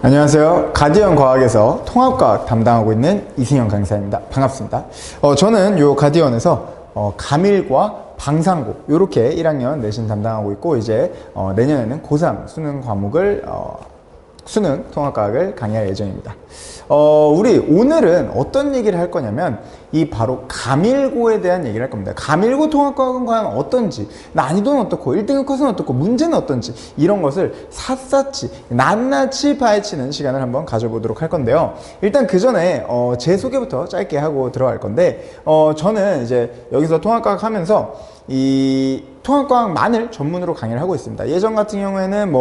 안녕하세요. 가디언 과학에서 통합과학 담당하고 있는 이승현 강사입니다. 반갑습니다. 저는 요 가디언에서 가밀과 방상고 요렇게 1학년 내신 담당하고 있고, 이제 내년에는 고3 수능 과목을 수능 통합과학을 강의할 예정입니다. 우리 오늘은 어떤 얘기를 할 거냐면 이 바로 가밀고에 대한 얘기를 할 겁니다. 가밀고 통합과학은 과연 어떤지, 난이도는 어떻고 1등급 컷은 어떻고 문제는 어떤지, 이런 것을 샅샅이 낱낱이 파헤치는 시간을 한번 가져보도록 할 건데요. 일단 그 전에 제 소개부터 짧게 하고 들어갈 건데, 저는 이제 여기서 통합과학 하면서 이 통합과학만을 전문으로 강의를 하고 있습니다. 예전 같은 경우에는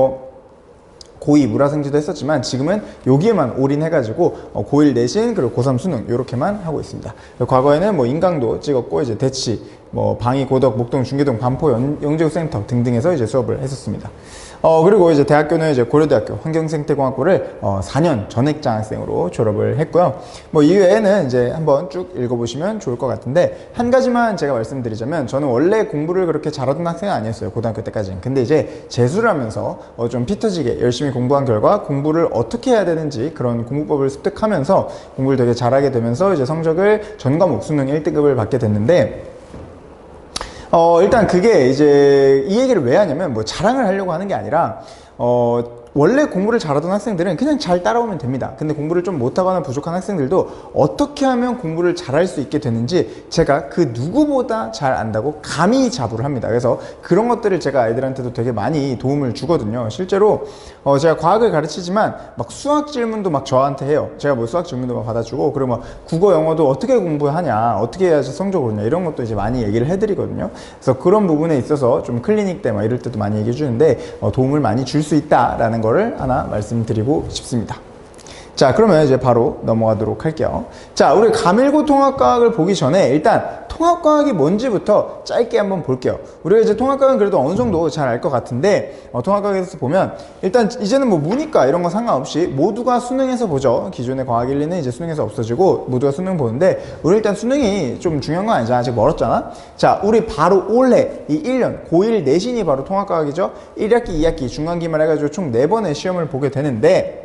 고2 물화생지도 했었지만 지금은 여기에만 올인해가지고 고1 내신 그리고 고3 수능 이렇게만 하고 있습니다. 과거에는 인강도 찍었고, 이제 대치, 방위, 고덕, 목동, 중계동, 반포, 영재국센터 등등에서 이제 수업을 했었습니다. 그리고 이제 대학교는 이제 고려대학교 환경생태공학부를 4년 전액장학생으로 졸업을 했고요. 이외에는 이제 한번 쭉 읽어보시면 좋을 것 같은데, 한 가지만 제가 말씀드리자면, 저는 원래 공부를 그렇게 잘하던 학생은 아니었어요, 고등학교 때까지는. 근데 이제 재수를 하면서 좀 피 터지게 열심히 공부한 결과 공부를 어떻게 해야 되는지 그런 공부법을 습득하면서 공부를 되게 잘하게 되면서 이제 성적을 전 과목 수능 1등급을 받게 됐는데, 일단 그게 이제 이 얘기를 왜 하냐면 자랑을 하려고 하는 게 아니라, 원래 공부를 잘하던 학생들은 그냥 잘 따라오면 됩니다. 근데 공부를 좀 못하거나 부족한 학생들도 어떻게 하면 공부를 잘할 수 있게 되는지 제가 그 누구보다 잘 안다고 감히 자부를 합니다. 그래서 그런 것들을 제가 아이들한테도 되게 많이 도움을 주거든요. 실제로 제가 과학을 가르치지만 수학 질문도 저한테 해요. 제가 수학 질문도 받아주고, 그리고 국어 영어도 어떻게 공부하냐, 어떻게 해야지 성적을 오르냐, 이런 것도 이제 많이 얘기를 해드리거든요. 그래서 그런 부분에 있어서 좀 클리닉 때 이럴 때도 많이 얘기해 주는데 도움을 많이 줄 수 있다라는 거를 하나 말씀드리고 싶습니다. 자, 그러면 이제 바로 넘어가도록 할게요. 자, 우리 가밀고 통합과학을 보기 전에 일단 통합과학이 뭔지부터 짧게 한번 볼게요. 우리가 이제 통합과학은 그래도 어느 정도 잘 알 것 같은데, 통합과학에서 보면 일단 이제는 문이과 이런 거 상관없이 모두가 수능에서 보죠. 기존의 과학 1, 2는 이제 수능에서 없어지고 모두가 수능 보는데, 우리 일단 수능이 좀 중요한 건 아니잖아. 아직 멀었잖아. 자, 우리 바로 올해 이 1년 고1 내신이 바로 통합과학이죠. 1학기, 2학기 중간기말 해가지고 총 4번의 시험을 보게 되는데,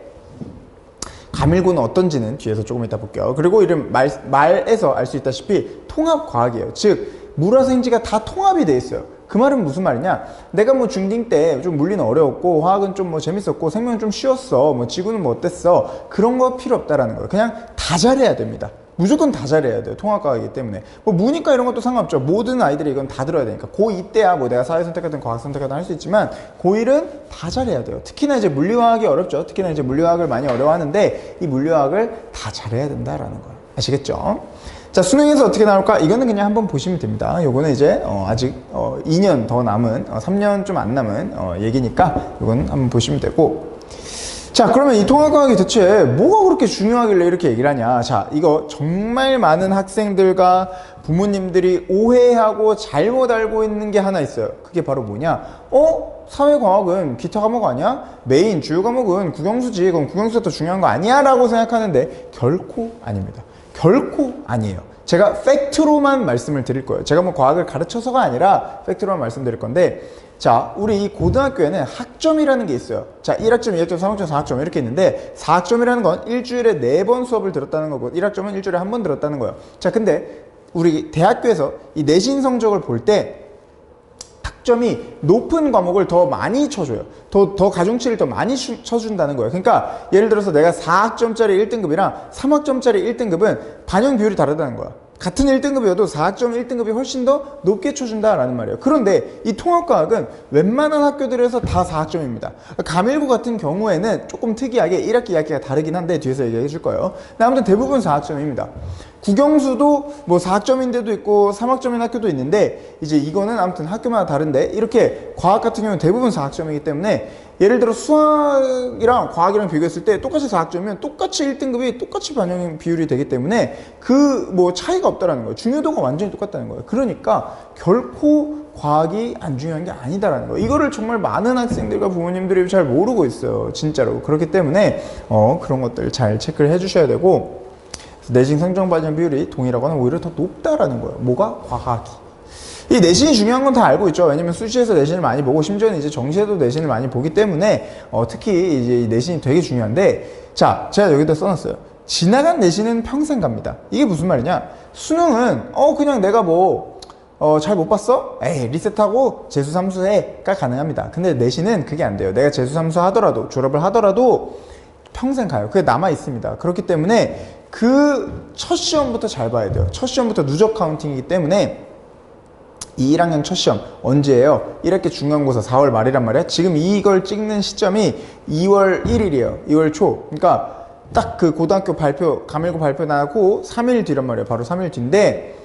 가밀고는 어떤지는 뒤에서 조금 이따 볼게요. 그리고 이런 말에서 알 수 있다시피 통합과학이에요. 즉 물화생지가 다 통합이 돼 있어요. 그 말은 무슨 말이냐, 내가 중딩 때 좀 물리는 어려웠고 화학은 좀 재밌었고 생명은 좀 쉬웠어, 지구는 어땠어, 그런 거 필요 없다라는 거예요. 그냥 다 잘해야 됩니다. 무조건 다 잘해야 돼요. 통합과학이기 때문에. 문이과 이런 것도 상관없죠. 모든 아이들이 이건 다 들어야 되니까. 고2 때야 내가 사회 선택하든 과학 선택하든 할 수 있지만, 고1은 다 잘해야 돼요. 특히나 이제 물리화학이 어렵죠. 특히나 이제 물리화학을 많이 어려워하는데 이 물리화학을 다 잘해야 된다라는 거예요. 아시겠죠? 자, 수능에서 어떻게 나올까? 이거는 그냥 한번 보시면 됩니다. 요거는 이제 아직 2년 더 남은 3년 좀 안 남은 얘기니까 요건 한번 보시면 되고. 자, 그러면 이 통합과학이 대체 뭐가 그렇게 중요하길래 이렇게 얘기를 하냐. 자, 이거 정말 많은 학생들과 부모님들이 오해하고 잘못 알고 있는 게 하나 있어요. 그게 바로 뭐냐, 사회과학은 기타 과목 아니야? 메인 주요 과목은 국영수지, 그럼 국영수가 더 중요한 거 아니야? 라고 생각하는데 결코 아닙니다. 결코 아니에요. 제가 팩트로만 말씀을 드릴 거예요. 제가 과학을 가르쳐서가 아니라 팩트로만 말씀드릴 건데, 자, 우리 이 고등학교에는 학점이라는 게 있어요. 자, 1학점, 2학점, 3학점, 4학점 이렇게 있는데, 4학점이라는 건 일주일에 4번 수업을 들었다는 거고, 1학점은 일주일에 1번 들었다는 거예요. 자, 근데 우리 대학교에서 이 내신 성적을 볼 때 학점이 높은 과목을 더 많이 쳐줘요. 더 가중치를 더 많이 쳐준다는 거예요. 그러니까 예를 들어서 내가 4학점짜리 1등급이랑 3학점짜리 1등급은 반영 비율이 다르다는 거야. 같은 1등급이어도 4학점 1등급이 훨씬 더 높게 쳐준다라는 말이에요. 그런데 이 통합과학은 웬만한 학교들에서 다 4학점입니다. 가밀고 같은 경우에는 조금 특이하게 1학기, 2학기가 다르긴 한데 뒤에서 얘기해 줄 거예요. 근데 아무튼 대부분 4학점입니다. 국영수도 4학점인데도 있고 3학점인 학교도 있는데, 이제 이거는 아무튼 학교마다 다른데, 이렇게 과학 같은 경우는 대부분 4학점이기 때문에 예를 들어 수학이랑 과학이랑 비교했을 때 똑같이 4학점이면 똑같이 1등급이 똑같이 반영 비율이 되기 때문에 차이가 없다라는 거예요. 중요도가 완전히 똑같다는 거예요. 그러니까 결코 과학이 안 중요한 게 아니다라는 거예요. 이거를 정말 많은 학생들과 부모님들이 잘 모르고 있어요. 진짜로. 그렇기 때문에 그런 것들 잘 체크를 해 주셔야 되고, 내신 성적 반영 비율이 동일하거나 오히려 더 높다라는 거예요. 뭐가? 과학이. 이 내신이 중요한 건 다 알고 있죠. 왜냐면 수시에서 내신을 많이 보고 심지어는 이제 정시에도 내신을 많이 보기 때문에 특히 이제 이 내신이 되게 중요한데, 자, 제가 여기다 써놨어요. 지나간 내신은 평생 갑니다. 이게 무슨 말이냐? 수능은 그냥 내가 뭐 잘 못 봤어? 에이, 리셋하고 재수 삼수 해가 가능합니다. 근데 내신은 그게 안 돼요. 내가 재수 삼수 하더라도, 졸업을 하더라도 평생 가요. 그게 남아 있습니다. 그렇기 때문에 그 첫 시험부터 잘 봐야 돼요. 첫 시험부터 누적 카운팅이기 때문에 이 1학년 첫 시험 언제예요? 1학기 중간고사 4월 말이란 말이야. 지금 이걸 찍는 시점이 2월 1일이에요. 2월 초. 그러니까 딱 그 고등학교 발표, 가밀고 발표 나고 3일 뒤란 말이에요. 바로 3일 뒤인데,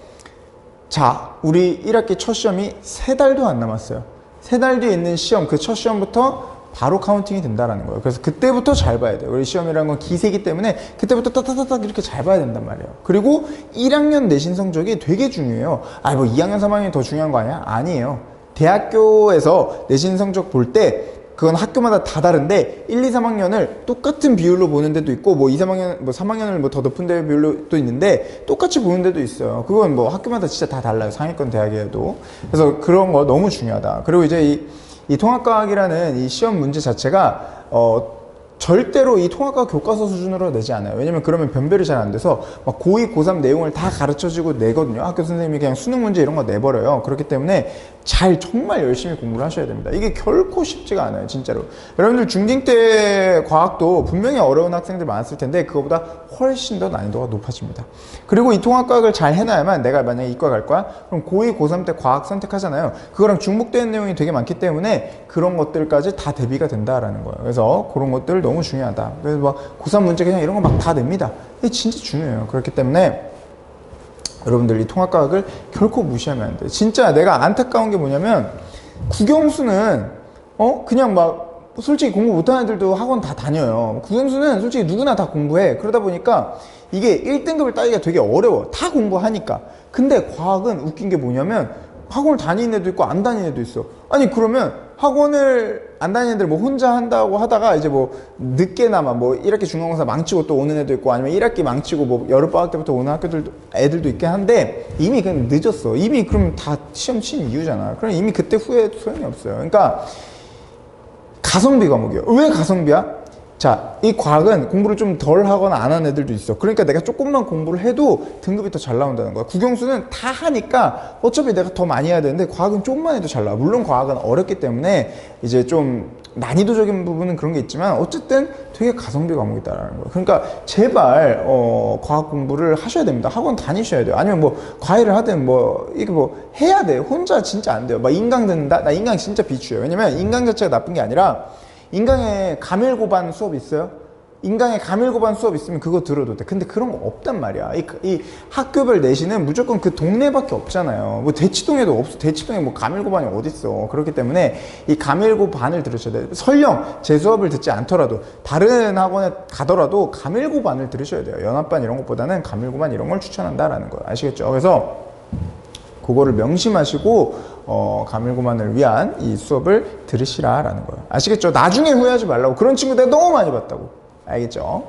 자, 우리 1학기 첫 시험이 3달도 안 남았어요. 3달 뒤에 있는 시험, 그 첫 시험부터 바로 카운팅이 된다라는 거예요. 그래서 그때부터 잘 봐야 돼요. 우리 시험이라는 건 기세기 때문에 그때부터 따따따딱 이렇게 잘 봐야 된단 말이에요. 그리고 1학년 내신 성적이 되게 중요해요. 뭐 2학년, 3학년이 더 중요한 거 아니야? 아니에요. 대학교에서 내신 성적 볼 때 그건 학교마다 다 다른데 1, 2, 3학년을 똑같은 비율로 보는 데도 있고 뭐 2, 3학년, 뭐 3학년을 뭐 더 높은 비율로 또 있는데 똑같이 보는 데도 있어요. 그건 뭐 학교마다 진짜 다 달라요. 상위권 대학에도. 그래서 그런 거 너무 중요하다. 그리고 이제 이 통합과학이라는 이 시험 문제 자체가 절대로 이 통합과학 교과서 수준으로 내지 않아요. 왜냐면 그러면 변별이 잘 안 돼서 막 고2, 고3 내용을 다 가르쳐주고 내거든요. 학교 선생님이 그냥 수능 문제 이런 거 내버려요. 그렇기 때문에 정말 열심히 공부를 하셔야 됩니다. 이게 결코 쉽지가 않아요, 진짜로. 여러분들 중딩 때 과학도 분명히 어려운 학생들 많았을 텐데 그거보다 훨씬 더 난이도가 높아집니다. 그리고 이 통합과학을 잘 해놔야만, 내가 만약에 이과 갈 거야? 그럼 고2, 고3 때 과학 선택하잖아요. 그거랑 중복되는 내용이 되게 많기 때문에 그런 것들까지 다 대비가 된다라는 거예요. 그래서 그런 것들 너무 중요하다. 그래서 막 고3 문제 그냥 이런 거 막 다 냅니다. 이게 진짜 중요해요. 그렇기 때문에 여러분들 이 통합과학을 결코 무시하면 안 돼요. 진짜 내가 안타까운 게 뭐냐면, 국영수는 그냥 막 솔직히 공부 못하는 애들도 학원 다 다녀요. 국영수는 솔직히 누구나 다 공부해. 그러다 보니까 이게 1등급을 따기가 되게 어려워. 다 공부하니까. 근데 과학은 웃긴 게 뭐냐면 학원을 다니는 애도 있고 안 다니는 애도 있어. 아니 그러면 학원을 안 다니는 애들 뭐 혼자 한다고 하다가 이제 뭐 늦게나마 뭐 1학기 중간고사 망치고 또 오는 애도 있고, 아니면 1학기 망치고 뭐 여름방학 때부터 오는 애들도 있긴 한데 이미 그냥 늦었어. 이미 그럼 다 시험 친 이유잖아. 그럼 이미 그때 후회해도 소용이 없어요. 그러니까 가성비 과목이에요. 왜 가성비야? 자, 이 과학은 공부를 좀 덜 하거나 안 하는 애들도 있어. 그러니까 내가 조금만 공부를 해도 등급이 더 잘 나온다는 거야. 국영수는 다 하니까 어차피 내가 더 많이 해야 되는데 과학은 조금만 해도 잘 나와. 물론 과학은 어렵기 때문에 이제 좀 난이도적인 부분은 그런 게 있지만 어쨌든 되게 가성비 과목이다라는 거예요. 그러니까 제발 과학 공부를 하셔야 됩니다. 학원 다니셔야 돼요. 아니면 뭐 과외를 하든 뭐 이게 뭐 해야 돼요. 혼자 진짜 안 돼요. 막 인강 듣는다? 나 인강 진짜 비추해요. 왜냐면 인강 자체가 나쁜 게 아니라, 인강에 가밀고반 수업 있어요? 인강에 가밀고반 수업 있으면 그거 들어도 돼. 근데 그런 거 없단 말이야. 이 학교별 내신은 무조건 그 동네밖에 없잖아요. 뭐 대치동에도 없어. 대치동에 뭐 가밀고반이 어딨어. 그렇기 때문에 이 가밀고반을 들으셔야 돼요. 설령 제 수업을 듣지 않더라도 다른 학원에 가더라도 가밀고반을 들으셔야 돼요. 연합반 이런 것보다는 가밀고반 이런 걸 추천한다라는 거예요. 아시겠죠? 그래서 그거를 명심하시고 가밀고만을 위한 이 수업을 들으시라라는 거예요. 아시겠죠? 나중에 후회하지 말라고. 그런 친구 내가 너무 많이 봤다고. 알겠죠?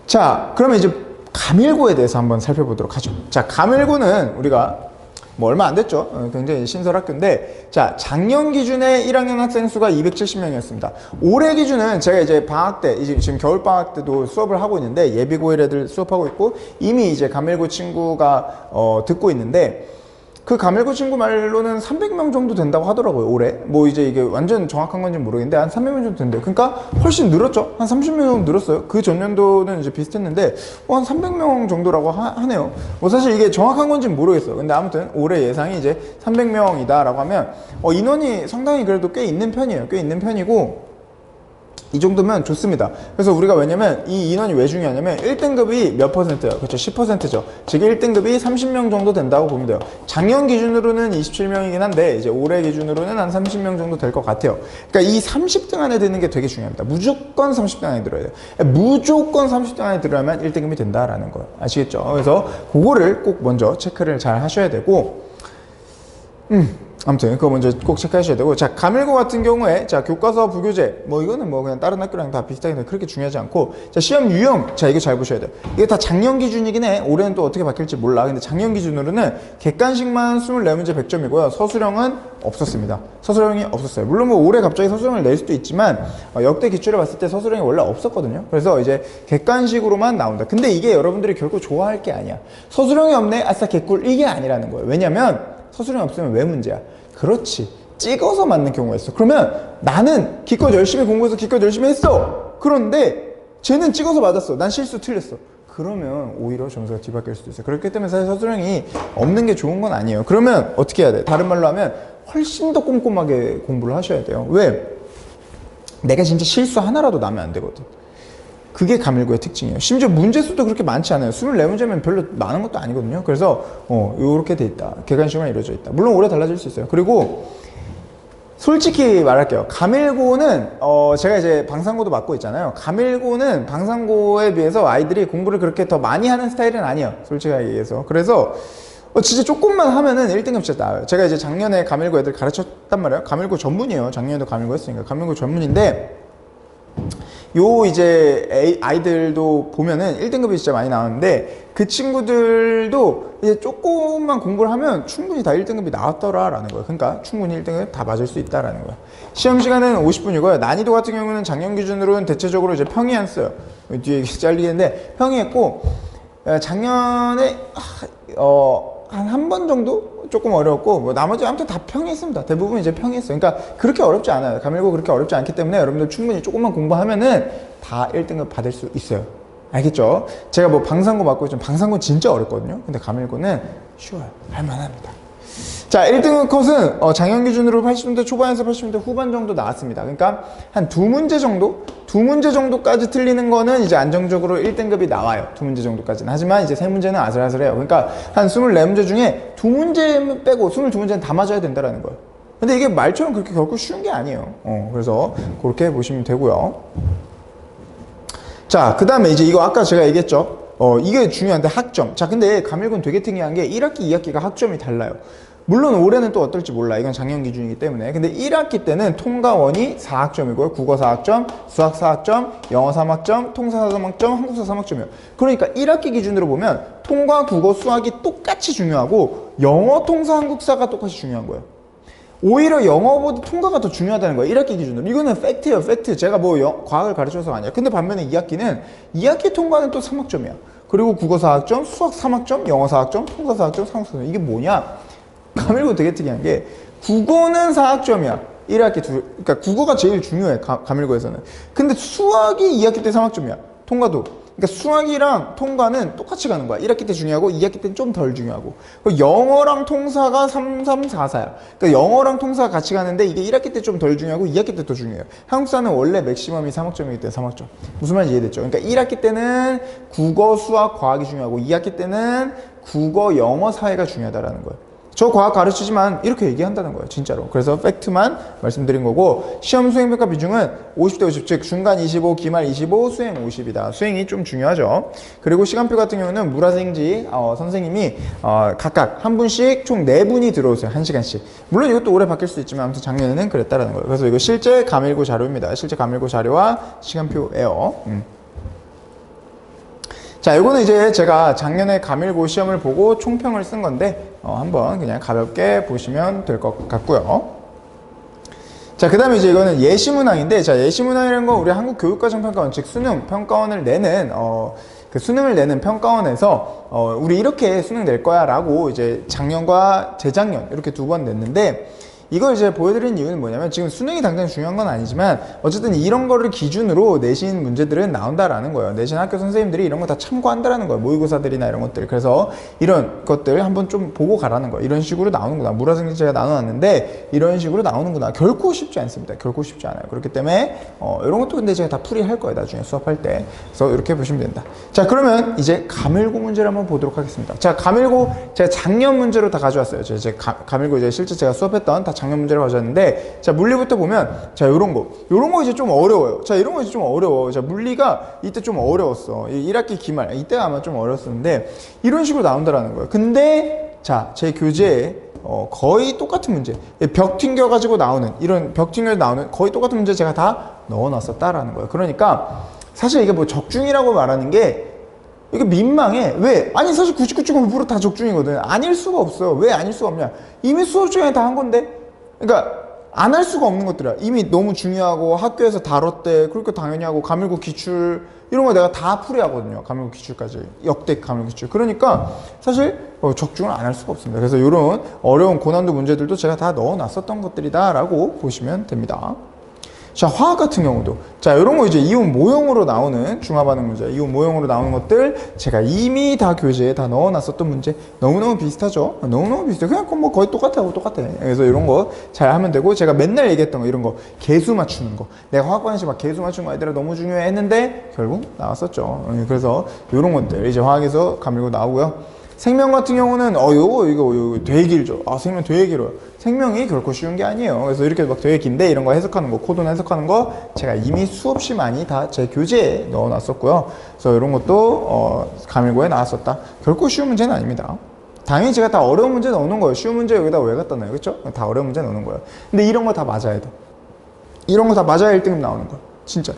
자, 그러면 이제 가밀고에 대해서 한번 살펴보도록 하죠. 자, 가밀고는 우리가 뭐 얼마 안 됐죠. 굉장히 신설 학교인데, 자, 작년 기준에 1학년 학생 수가 270명이었습니다. 올해 기준은 제가 이제 방학 때, 이제 지금 겨울 방학 때도 수업을 하고 있는데, 예비고1 애들 수업하고 있고, 이미 이제 가밀고 친구가 듣고 있는데, 그 가밀고 친구 말로는 300명 정도 된다고 하더라고요, 올해. 뭐 이제 이게 완전 정확한 건지 모르겠는데 한 300명 정도 된대요. 그러니까 훨씬 늘었죠. 한 30명 정도 늘었어요. 그 전년도는 이제 비슷했는데 한 300명 정도라고 하네요. 뭐 사실 이게 정확한 건지는 모르겠어요. 근데 아무튼 올해 예상이 이제 300명이다 라고 하면 인원이 상당히 그래도 꽤 있는 편이에요. 꽤 있는 편이고, 이 정도면 좋습니다. 그래서 우리가, 왜냐면 이 인원이 왜 중요하냐면 1등급이 몇 %예요? 그렇죠. 10%죠. 즉 1등급이 30명 정도 된다고 보면 돼요. 작년 기준으로는 27명이긴 한데 이제 올해 기준으로는 한 30명 정도 될 것 같아요. 그러니까 이 30등 안에 드는 게 되게 중요합니다. 무조건 30등 안에 들어야 돼요. 무조건 30등 안에 들어야만 1등급이 된다라는 거예요. 아시겠죠? 그래서 그거를 꼭 먼저 체크를 잘 하셔야 되고, 아무튼 그거 먼저 꼭 체크하셔야 되고, 자 가밀고 같은 경우에 자 교과서 부교재 뭐 이거는 뭐 그냥 다른 학교랑 다 비슷하게 그렇게 중요하지 않고, 자 시험 유형, 자 이거 잘 보셔야 돼요. 이게 다 작년 기준이긴 해. 올해는 또 어떻게 바뀔지 몰라. 근데 작년 기준으로는 객관식만 24문제 100점이고요 서술형은 없었습니다. 서술형이 없었어요. 물론 뭐 올해 갑자기 서술형을 낼 수도 있지만 역대 기출을 봤을 때 서술형이 원래 없었거든요. 그래서 이제 객관식으로만 나온다. 근데 이게 여러분들이 결코 좋아할 게 아니야. 서술형이 없네, 아싸 개꿀, 이게 아니라는 거예요. 왜냐면 서술형이 없으면 왜 문제야? 그렇지, 찍어서 맞는 경우가 있어. 그러면 나는 기껏 열심히 공부해서 기껏 열심히 했어. 그런데 쟤는 찍어서 맞았어. 난 실수 틀렸어. 그러면 오히려 점수가 뒤바뀔 수도 있어요. 그렇기 때문에 사실 서술형이 없는 게 좋은 건 아니에요. 그러면 어떻게 해야 돼? 다른 말로 하면 훨씬 더 꼼꼼하게 공부를 하셔야 돼요. 왜? 내가 진짜 실수 하나라도 나면 안 되거든. 그게 가밀고의 특징이에요. 심지어 문제수도 그렇게 많지 않아요. 24문제면 별로 많은 것도 아니거든요. 그래서 요렇게 돼 있다. 객관식으로 이루어져 있다. 물론 올해 달라질 수 있어요. 그리고 솔직히 말할게요. 가밀고는 제가 이제 방상고도 맡고 있잖아요. 가밀고는 방상고에 비해서 아이들이 공부를 그렇게 더 많이 하는 스타일은 아니에요. 솔직하게 얘기해서. 그래서 진짜 조금만 하면은 1등급 진짜 나와요. 제가 이제 작년에 가밀고 애들 가르쳤단 말이에요. 가밀고 전문이에요. 작년에도 가밀고 했으니까. 가밀고 전문인데 요 이제 아이들도 보면은 1등급이 진짜 많이 나오는데, 그 친구들도 이제 조금만 공부를 하면 충분히 다 1등급이 나왔더라 라는 거예요. 그러니까 충분히 1등급 다 맞을 수 있다라는 거예요. 시험 시간은 50분이고요 난이도 같은 경우는 작년 기준으로는 대체적으로 이제 평이 안 써요. 뒤에 잘리겠는데 평이 했고, 작년에 한 번 정도 조금 어려웠고, 뭐 나머지 아무튼 다 평이 있습니다. 대부분 이제 평이 있어요. 그러니까 그렇게 어렵지 않아요. 가밀고 그렇게 어렵지 않기 때문에 여러분들 충분히 조금만 공부하면은 다 1등급 받을 수 있어요. 알겠죠? 제가 뭐 방상고 맡고 있지만 방상고 진짜 어렵거든요. 근데 가밀고는 쉬워요. 할만합니다. 자, 1등급 컷은 작년 기준으로 80점대 초반에서 80점대 후반 정도 나왔습니다. 그러니까 한 두 문제 정도까지 틀리는 거는 이제 안정적으로 1등급이 나와요. 두 문제 정도까지는. 하지만 이제 세 문제는 아슬아슬해요. 그러니까 한 24문제 중에 두 문제 빼고 22문제는 다 맞아야 된다라는 거예요. 근데 이게 말처럼 그렇게 결코 쉬운 게 아니에요. 그래서 그렇게 보시면 되고요. 자, 그 다음에 이제 이거 아까 제가 얘기했죠. 이게 중요한데 학점. 자, 근데 가밀고는 되게 특이한 게 1학기, 2학기가 학점이 달라요. 물론 올해는 또 어떨지 몰라. 이건 작년 기준이기 때문에. 근데 1학기 때는 통과원이 4학점이고요. 국어 4학점, 수학 4학점, 영어 3학점, 통사 3학점, 한국사 3학점이에요. 그러니까 1학기 기준으로 보면 통과, 국어, 수학이 똑같이 중요하고 영어, 통사, 한국사가 똑같이 중요한 거예요. 오히려 영어보다 통과가 더 중요하다는 거예요. 1학기 기준으로. 이거는 팩트예요. 팩트. 제가 뭐 과학을 가르쳐서 아니야. 근데 반면에 2학기는 2학기 통과는 또 3학점이야. 그리고 국어 4학점, 수학 3학점, 영어 4학점, 통사 4학점, 한국사 4학점. 이게 뭐냐? 가밀고 되게 특이한 게 국어는 4학점이야. 1학기 그러니까 국어가 제일 중요해. 가밀고에서는. 근데 수학이 2학기 때 3학점이야. 통과도. 그러니까 수학이랑 통과는 똑같이 가는 거야. 1학기 때 중요하고 2학기 때는 좀 덜 중요하고. 영어랑 통사가 3, 3, 4, 4야. 그러니까 영어랑 통사가 같이 가는데 이게 1학기 때 좀 덜 중요하고 2학기 때 더 중요해요. 한국사는 원래 맥시멈이 3학점이기 때문에 3학점. 무슨 말인지 이해됐죠? 그러니까 1학기 때는 국어, 수학, 과학이 중요하고 2학기 때는 국어, 영어, 사회가 중요하다라는 거예요. 저 과학 가르치지만 이렇게 얘기한다는 거예요. 진짜로. 그래서 팩트만 말씀드린 거고, 시험 수행평가 비중은 50대 50, 즉 중간 25, 기말 25, 수행 50이다. 수행이 좀 중요하죠. 그리고 시간표 같은 경우는 물화생지 선생님이 각각 한 분씩 총 4분이 들어오세요. 1시간씩. 물론 이것도 올해 바뀔 수 있지만 아무튼 작년에는 그랬다라는 거예요. 그래서 이거 실제 가밀고 자료입니다. 실제 가밀고 자료와 시간표예요. 자, 이거는 이제 제가 작년에 가밀고 시험을 보고 총평을 쓴 건데 한번 그냥 가볍게 보시면 될 것 같고요. 자, 그 다음에 이제 이거는 예시문항인데, 자, 예시문항이라는 건 우리 한국교육과정평가원, 즉 수능 평가원을 내는 그 수능을 내는 평가원에서 우리 이렇게 수능 낼 거야 라고 이제 작년과 재작년 이렇게 2번 냈는데, 이걸 이제 보여드리는 이유는 뭐냐면, 지금 수능이 당장 중요한 건 아니지만 어쨌든 이런 거를 기준으로 내신 문제들은 나온다라는 거예요. 내신 학교 선생님들이 이런 거 다 참고한다라는 거예요. 모의고사들이나 이런 것들. 그래서 이런 것들 한번 좀 보고 가라는 거예요. 이런 식으로 나오는구나. 물화생지 제가 나눠놨는데 이런 식으로 나오는구나. 결코 쉽지 않습니다. 결코 쉽지 않아요. 그렇기 때문에 이런 것도 근데 제가 다 풀이할 거예요. 나중에 수업할 때. 그래서 이렇게 보시면 된다. 자, 그러면 이제 가밀고 문제를 한번 보도록 하겠습니다. 자, 가밀고 제가 작년 문제로 다 가져왔어요. 제가 가밀고 이제 실제 제가 수업했던 다 작년 문제를 가져왔는데, 자, 물리부터 보면, 자, 요런 거 이제 좀 어려워요. 자, 이런 거 이제 좀 어려워. 자, 물리가 이때 좀 어려웠어. 1학기 기말. 이때가 아마 좀 어려웠었는데, 이런 식으로 나온다라는 거예요. 근데, 자, 제 교재에 거의 똑같은 문제, 벽 튕겨가지고 나오는, 이런 벽 튕겨 나오는 거의 똑같은 문제 제가 다 넣어놨었다라는 거예요. 그러니까 사실 이게 뭐 적중이라고 말하는 게 이게 민망해. 왜? 아니 사실 99.9% 다 적중이거든. 아닐 수가 없어요. 왜 아닐 수가 없냐? 이미 수업 중에 다 한 건데. 그러니까 안 할 수가 없는 것들이야. 이미 너무 중요하고 학교에서 다뤘대. 그러니까 당연히 하고 가밀고 기출 이런 거 내가 다 풀이하거든요. 가밀고 기출까지. 역대 가밀고 기출. 그러니까 사실 적중을 안 할 수가 없습니다. 그래서 이런 어려운 고난도 문제들도 제가 다 넣어놨었던 것들이다라고 보시면 됩니다. 자, 화학 같은 경우도 자, 이런 거 이제 이온 모형으로 나오는 중화반응 문제, 이온 모형으로 나오는 것들 제가 이미 다 교재에 다 넣어놨었던 문제. 너무너무 비슷하죠? 너무너무 비슷해. 그냥 뭐 거의 똑같아. 그래서 이런 거 잘 하면 되고, 제가 맨날 얘기했던 거 이런 거 개수 맞추는 거, 내가 화학관에서 막 개수 맞추는 거 얘들아 너무 중요해 했는데 결국 나왔었죠. 그래서 이런 것들 이제 화학에서 가밀고 나오고요. 생명 같은 경우는 이거 되게 길죠. 생명 되게 길어요. 생명이 결코 쉬운 게 아니에요. 그래서 이렇게 막 되게 긴데 이런 거 해석하는 거, 코드나 해석하는 거 제가 이미 수없이 많이 다 제 교재에 넣어놨었고요. 그래서 이런 것도 가밀고에 나왔었다. 결코 쉬운 문제는 아닙니다. 당연히 제가 다 어려운 문제 넣어놓은 거예요. 쉬운 문제 여기다 왜 갖다 놔요? 그렇죠? 다 어려운 문제 넣는 거예요. 근데 이런 거 다 맞아야 돼. 이런 거 다 맞아야 1등급 나오는 거예요. 진짜.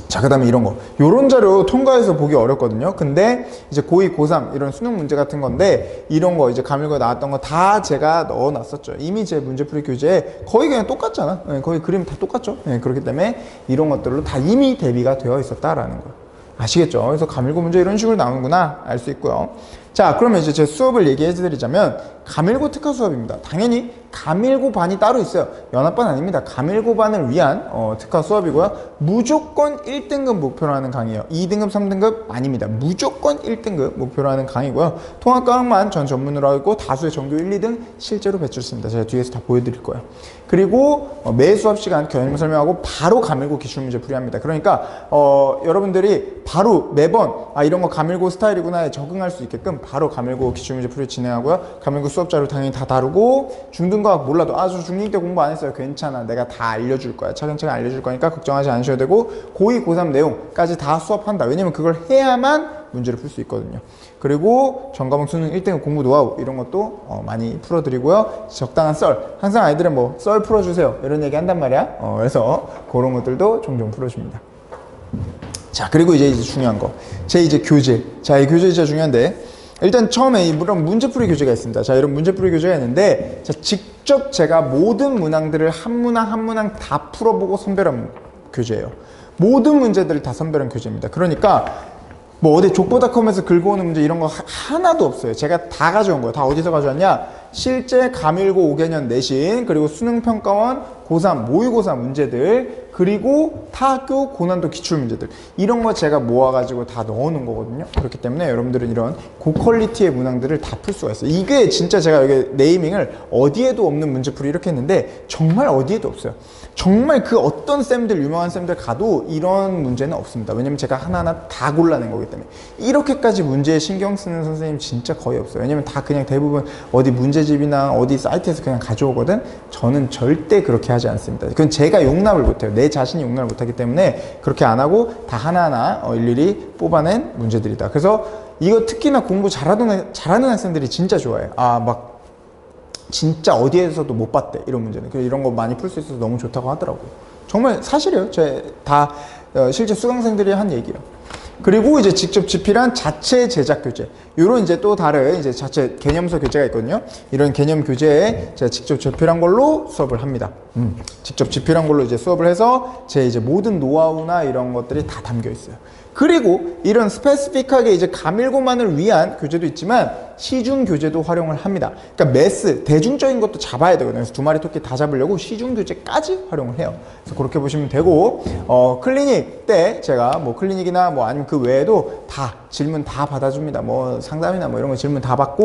자, 그 다음에 이런 거. 요런 자료 통과해서 보기 어렵거든요. 근데 이제 고2, 고3 이런 수능 문제 같은 건데 이런 거 이제 가밀고 나왔던 거 다 제가 넣어놨었죠. 이미 제 문제풀이 교재에 거의 그냥 똑같잖아. 거의 그림 다 똑같죠. 그렇기 때문에 이런 것들로 다 이미 대비가 되어 있었다라는 거예요. 아시겠죠? 그래서 가밀고 문제 이런 식으로 나오는구나 알 수 있고요. 자, 그러면 이제 제 수업을 얘기해 드리자면 가밀고 특화 수업입니다. 당연히 가밀고 반이 따로 있어요. 연합반 아닙니다. 가밀고 반을 위한 특화 수업이고요. 무조건 1등급 목표로 하는 강의예요. 2등급, 3등급 아닙니다. 무조건 1등급 목표로 하는 강의고요. 통합과학만 전 전문으로 하고 다수의 전교 1, 2등 실제로 배출습니다. 제가 뒤에서 다 보여드릴 거예요. 그리고 매 수업 시간 개념 설명하고 바로 가밀고 기출문제 풀이합니다. 그러니까 여러분들이 바로 매번 이런 거 가밀고 스타일이구나 적응할 수 있게끔 바로 가밀고 기출문제 풀이 진행하고요. 가밀고 수업 자료 당연히 다 다루고, 중등과학 몰라도 저 중2 때 공부 안 했어요. 괜찮아. 내가 다 알려줄 거야. 차근차근 알려줄 거니까 걱정하지 않으셔도 되고, 고2, 고3 내용까지 다 수업한다. 왜냐면 그걸 해야만 문제를 풀 수 있거든요. 그리고 전과목 수능 1등급 공부 노하우 이런 것도 많이 풀어드리고요. 적당한 썰, 항상 아이들은 뭐 썰 풀어주세요 이런 얘기 한단 말이야. 그래서 그런 것들도 종종 풀어줍니다. 자, 그리고 이제 중요한 거, 제 이제 교재. 자, 이 교재 진짜 중요한데, 일단 처음에 이런 문제풀이 교재가 있습니다. 자, 이런 문제풀이 교재가 있는데, 자, 직접 제가 모든 문항들을 한 문항 한 문항 다 풀어보고 선별한 교재예요. 모든 문제들을 다 선별한 교재입니다. 그러니까 뭐 어디 족보닷컴에서 긁어오는 문제 이런 거 하나도 없어요. 제가 다 가져온 거예요. 다 어디서 가져왔냐? 실제 가밀고 5개년 내신, 그리고 수능평가원 고3 모의고사 문제들, 그리고 타학교 고난도 기출문제들, 이런 거 제가 모아가지고 다 넣어놓은 거거든요. 그렇기 때문에 여러분들은 이런 고퀄리티의 문항들을 다 풀 수가 있어요. 이게 진짜 제가 여기 네이밍을 어디에도 없는 문제풀이 이렇게 했는데 정말 어디에도 없어요. 정말 그 어떤 쌤들, 유명한 쌤들 가도 이런 문제는 없습니다. 왜냐면 제가 하나하나 다 골라낸 거기 때문에. 이렇게까지 문제에 신경 쓰는 선생님 진짜 거의 없어요. 왜냐면 다 그냥 대부분 어디 문제집이나 어디 사이트에서 그냥 가져오거든. 저는 절대 그렇게 하지 않습니다. 그건 제가 용납을 못해요. 내 자신이 용납을 못하기 때문에 그렇게 안 하고 다 하나하나 일일이 뽑아낸 문제들이다. 그래서 이거 특히나 공부 잘하는 학생들이 진짜 좋아해요. 막 진짜 어디에서도 못 봤대 이런 문제는. 그래서 이런 거 많이 풀 수 있어서 너무 좋다고 하더라고요. 정말 사실이에요. 다 실제 수강생들이 한 얘기예요. 그리고 이제 직접 집필한 자체 제작 교재, 요런 이제 또 다른 이제 자체 개념서 교재가 있거든요. 이런 개념 교재에 제가 직접 집필한 걸로 수업을 합니다. 직접 집필한 걸로 이제 수업을 해서 제 이제 모든 노하우나 이런 것들이 다 담겨 있어요. 그리고 이런 스페시픽하게 이제 가밀고만을 위한 교재도 있지만 시중 교재도 활용을 합니다. 그러니까 매스, 대중적인 것도 잡아야 되거든요. 그래서 두 마리 토끼 다 잡으려고 시중 교재까지 활용을 해요. 그래서 그렇게 보시면 되고, 클리닉 때 제가 뭐 클리닉이나 뭐 아니면 그 외에도 다 질문 다 받아줍니다. 뭐 상담이나 뭐 이런 거 질문 다 받고,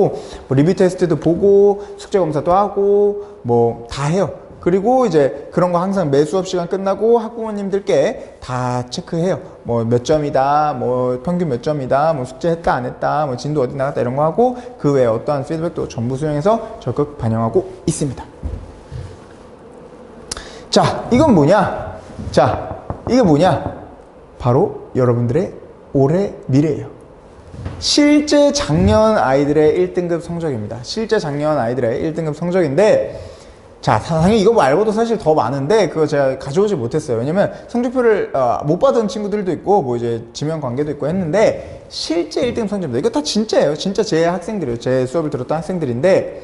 뭐 리뷰 테스트도 보고, 숙제 검사도 하고, 뭐 다 해요. 그리고 이제 그런 거 항상 매 수업 시간 끝나고 학부모님들께 다 체크해요. 뭐 몇 점이다, 뭐 평균 몇 점이다, 뭐 숙제 했다 안 했다, 뭐 진도 어디 나갔다 이런 거 하고, 그 외에 어떠한 피드백도 전부 수용해서 적극 반영하고 있습니다. 자, 이건 뭐냐? 자, 이게 뭐냐? 바로 여러분들의 올해 미래예요. 실제 작년 아이들의 1등급 성적입니다. 실제 작년 아이들의 1등급 성적인데, 자, 당연히 이거 말고도 사실 더 많은데 그거 제가 가져오지 못했어요. 왜냐면 성적표를 못 받은 친구들도 있고 뭐 이제 지명 관계도 있고 했는데, 실제 1등급 성적입니다. 이거 다 진짜예요. 진짜 제 학생들이에요. 제 수업을 들었던 학생들인데,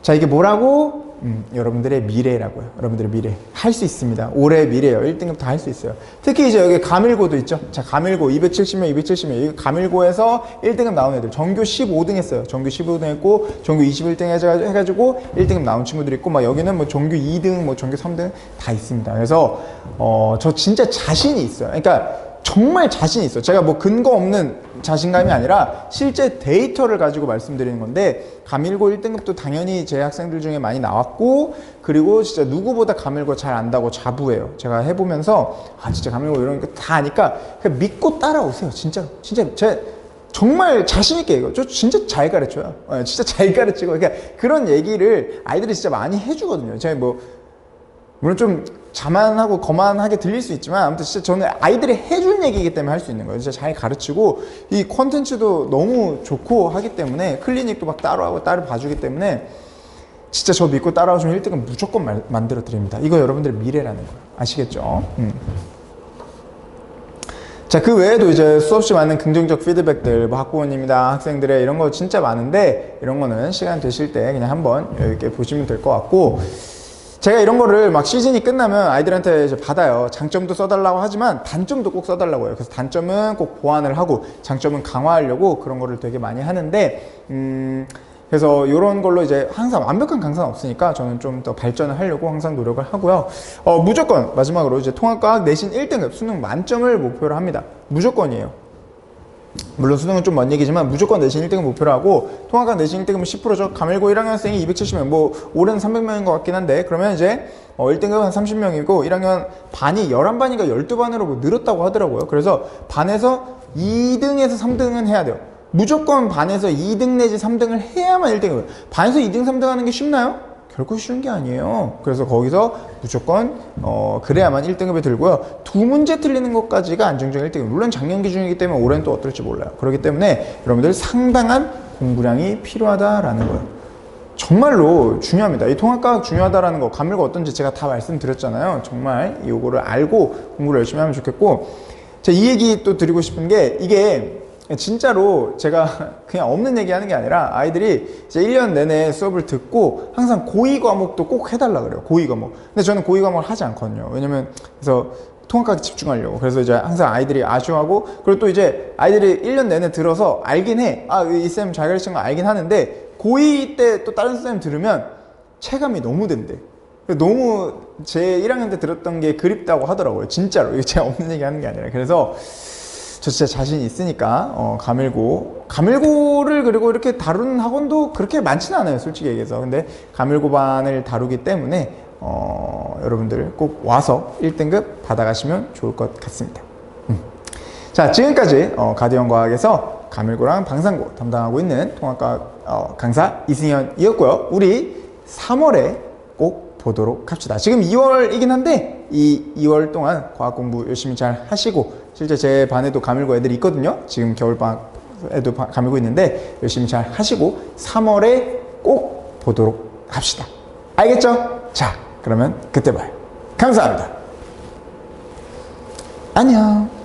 자, 이게 뭐라고? 여러분들의 미래라고요. 여러분들의 미래. 할 수 있습니다. 올해 미래예요. 1등급 다 할 수 있어요. 특히 이제 여기 가밀고도 있죠. 자, 가밀고 270명, 270명. 이 가밀고에서 1등급 나온 애들. 전교 15등 했어요. 전교 15등 했고, 전교 21등 해가지고 1등급 나온 친구들이 있고, 막 여기는 뭐 전교 2등, 뭐 전교 3등 다 있습니다. 그래서, 저 진짜 자신이 있어요. 그러니까, 정말 자신 있어요. 제가 뭐 근거 없는 자신감이 아니라 실제 데이터를 가지고 말씀드리는 건데, 가밀고 1등급도 당연히 제 학생들 중에 많이 나왔고, 그리고 진짜 누구보다 가밀고 잘 안다고 자부해요. 제가 해보면서 진짜 가밀고 이런 거 다 아니까 그냥 믿고 따라오세요. 진짜 제가 정말 자신 있게 이거 저 진짜 잘 가르쳐요. 진짜 잘 가르치고, 그러니까 그런 얘기를 아이들이 진짜 많이 해주거든요. 제가 뭐 물론 좀 자만하고 거만하게 들릴 수 있지만, 아무튼 진짜 저는 아이들이 해준 얘기이기 때문에 할 수 있는 거예요. 진짜 잘 가르치고, 이 콘텐츠도 너무 좋고 하기 때문에, 클리닉도 막 따로 하고 따로 봐주기 때문에, 진짜 저 믿고 따라오시면 1등은 무조건 만들어 드립니다. 이거 여러분들의 미래라는 거예요. 아시겠죠? 자, 그 외에도 이제 수없이 많은 긍정적 피드백들, 뭐 학부모님이다, 학생들의 이런 거 진짜 많은데, 이런 거는 시간 되실 때 그냥 한번 여유 있게 보시면 될 것 같고, 제가 이런 거를 막 시즌이 끝나면 아이들한테 이제 받아요. 장점도 써달라고 하지만 단점도 꼭 써달라고 해요. 그래서 단점은 꼭 보완을 하고 장점은 강화하려고 그런 거를 되게 많이 하는데, 그래서 이런 걸로 이제 항상 완벽한 강사는 없으니까 저는 좀 더 발전을 하려고 항상 노력을 하고요. 무조건 마지막으로 이제 통합과학 내신 1등급 수능 만점을 목표로 합니다. 무조건이에요. 물론 수능은 좀 먼 얘기지만 무조건 내신 1등급 목표로 하고, 통합과학 내신 1등급은 10%죠. 가밀고 1학년 학생이 270명, 뭐 올해는 300명인 것 같긴 한데, 그러면 이제 1등급은 한 30명이고 1학년 반이 11반인가 12반으로 뭐 늘었다고 하더라고요. 그래서 반에서 2등에서 3등은 해야 돼요. 무조건 반에서 2등 내지 3등을 해야만 1등급이에요. 반에서 2등 3등 하는 게 쉽나요? 결코 쉬운 게 아니에요. 그래서 거기서 무조건 그래야만 1등급에 들고요. 2문제 틀리는 것까지가 안정적 1등급. 물론 작년 기준이기 때문에 올해는 또 어떨지 몰라요. 그렇기 때문에 여러분들 상당한 공부량이 필요하다라는 거예요. 정말로 중요합니다. 이 통합과학 중요하다라는 거, 가밀고 어떤지 제가 다 말씀드렸잖아요. 정말 이거를 알고 공부를 열심히 하면 좋겠고, 제가 이 얘기 또 드리고 싶은 게, 이게 진짜로 제가 그냥 없는 얘기 하는 게 아니라, 아이들이 이제 1년 내내 수업을 듣고 항상 고의 과목도 꼭 해달라 그래요. 고의 과목. 근데 저는 고의 과목을 하지 않거든요. 왜냐면 그래서 통합과학에 집중하려고. 그래서 이제 항상 아이들이 아쉬워하고, 그리고 또 이제 아이들이 1년 내내 들어서 알긴 해. 이 쌤 잘 가르치는 거 알긴 하는데, 고의 때 또 다른 쌤 들으면 체감이 너무 된대. 너무 제 1학년 때 들었던 게 그립다고 하더라고요. 진짜로. 이거 제가 없는 얘기 하는 게 아니라. 그래서 저 진짜 자신 있으니까 가밀고를 그리고 이렇게 다루는 학원도 그렇게 많지는 않아요, 솔직히 얘기해서. 근데 가밀고반을 다루기 때문에 여러분들 꼭 와서 1등급 받아가시면 좋을 것 같습니다. 자, 지금까지 가디언 과학에서 가밀고랑 방상고 담당하고 있는 통합과학 강사 이승현이었고요. 우리 3월에 꼭 보도록 합시다. 지금 2월이긴 한데 이 2월 동안 과학 공부 열심히 잘 하시고, 실제 제 반에도 가밀고 애들이 있거든요. 지금 겨울방학에도 가밀고 있는데 열심히 잘 하시고 3월에 꼭 보도록 합시다. 알겠죠? 자, 그러면 그때 봐요. 감사합니다. 안녕.